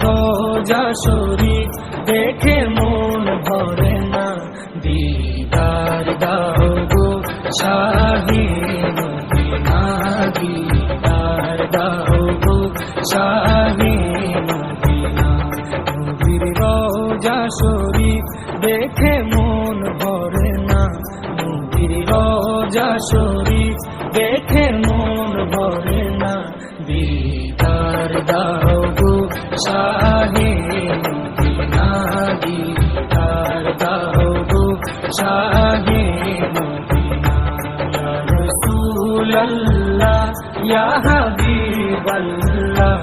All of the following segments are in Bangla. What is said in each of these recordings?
রোজা শরীফ দেখে মন ভরে না, দিদার দাও গো শাহে মদিনা, দিদার দাও গো শাহে মদিনা। নবীর রোজা শরীফ দেখে মন ভরে না, নবীর রোজা শরীফ দেখে মন ভরে না, দিদার দাও গো শাহে মদিনা, দিদার দাও গো শাহে মদিনা। ইয়া রাসূলুল্লাহ ইয়া হাবিবাল্লাহ,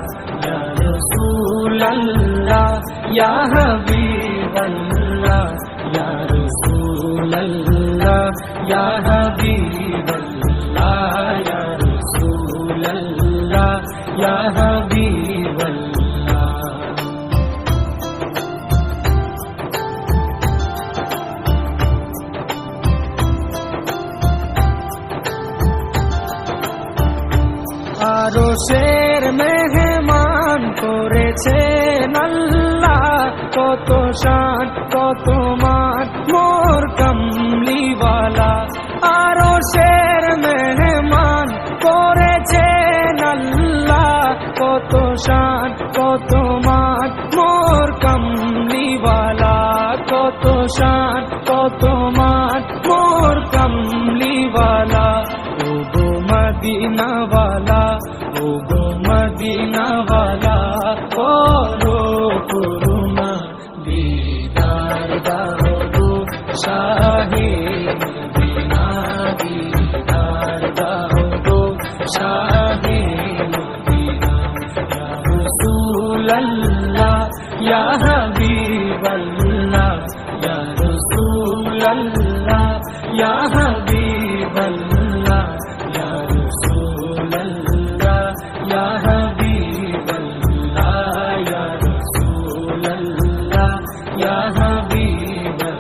ইয়া রাসূলুল্লাহ ইয়া হাবিবাল্লাহ, ইয়া রাসূলুল্লাহ ইয়া হাবিবাল্লাহ, ইয়া রাসূলুল্লাহ ইয়া হাবিবাল্লাহ। আরশের মেহমান করেছেন আল্লাহ, কত শান কত মান মোর কামলিওয়ালা। আরশের মেহমান করেছেন আল্লাহ, কত শান কত মান মোর কামলিওয়ালা, কত শান কত মান মোর কামলিওয়ালা। ও গো মদিনাওয়ালা, ও গো মদিনাওয়ালা, করো করুণা, দিদার দাও গো শাহে মদিনা, দিদার দাও গো শাহে মদিনা। ইয়া রাসূলুল্লাহ ইয়া হাবিবাল্লাহ, ইয়া রাসূলুল্লাহ ইয়া হাবিবাল্লাহ, ইয়া রাসূলুল্লাহ ইয়া হাবিবাল্লাহ, ইয়া রাসূলুল্লাহ ইয়া হাবিবাল্লাহ।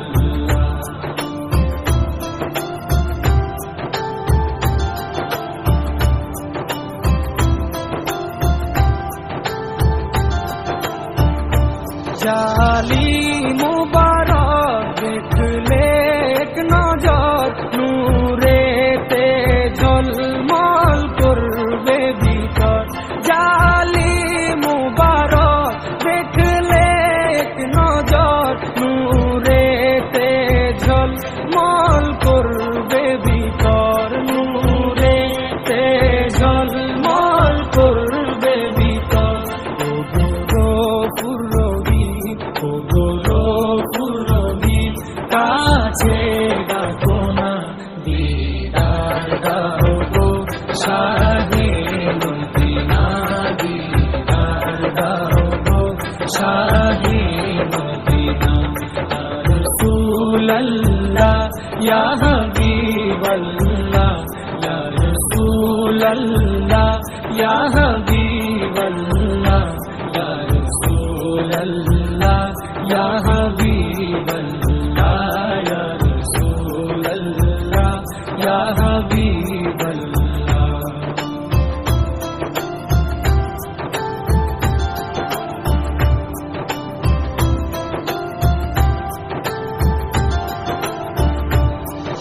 জালি মুবারক দেখলে এক নজর, নূরেতে ঝলমল করবে ভিতর। জালি মুবারক দেখলে এক নজর, নূরেতে ঝলমল করবে ভিতর, নূরেতে ঝলমল করবে ভিতর। ও গো রহিম, ও গো রহিম, কাছে ডাকো না, দিদার দাও গো শাহে মদিনা, দিদার দাও গো শাহে মদিনা। ইয়া রাসূলুল্লাহ ইয়া হাবিবাল্লাহ, ইয়া রাসূলুল্লাহ ইয়া হাবিবাল্লাহ, ইয়া রাসূলুল্লাহ ইয়া হাবিবাল্লাহ, ইয়া রাসূলুল্লাহ ইয়া হাবিবাল্লাহ।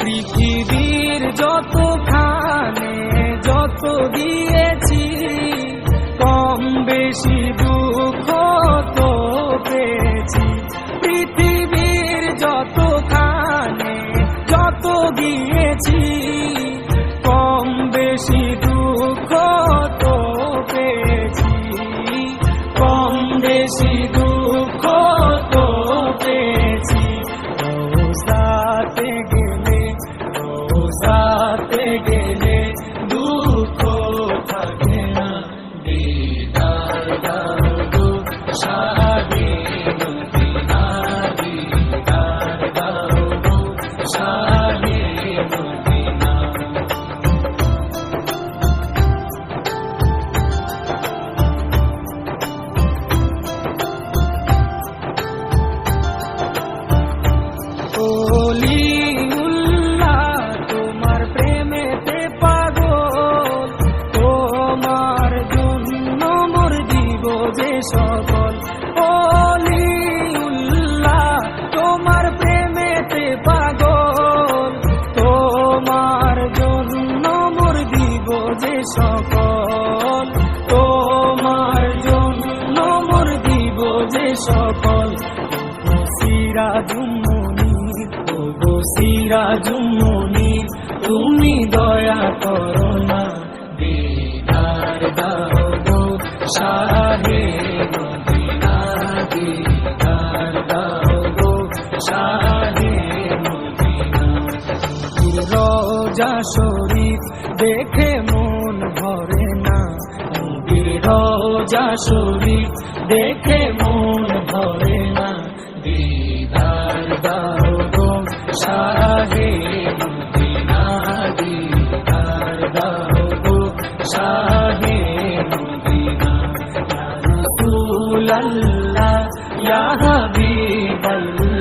পৃথিবীর যতখানে যত দিয়েছি, কম বেশি দুঃখ তো পেয়েছি। পৃথিবীর যতখানে যত দিয়েছি, কম বেশি দুঃখ তো পেয়েছি, কম বেশি দুঃখ তো পেয়েছি। রোজাতে গেলে, রোজাতে গেলে দুঃখ থাকে না, দিদার দাও গো শাহে মদিনা, দিদার দাও গো শাহে মদিনা। সকল যে সকল সিরাজুম্মনির, ওগো সিরাজুম্মনির, তুমি দয়া করো না, দিদার দাও গো শাহে মদিনা, দিদার দাও গো শাহে মদিনা। রোজা শরীফ দেখে মন ভরে না, রোজা শরীফ দেখে মন ভরে না, দিদার দাও গো শাহে মদিনা, দিদার দাও গো শাহে মদিনা। ইয়া রাসূলাল্লাহ ইয়া হাবিবাল্লাহ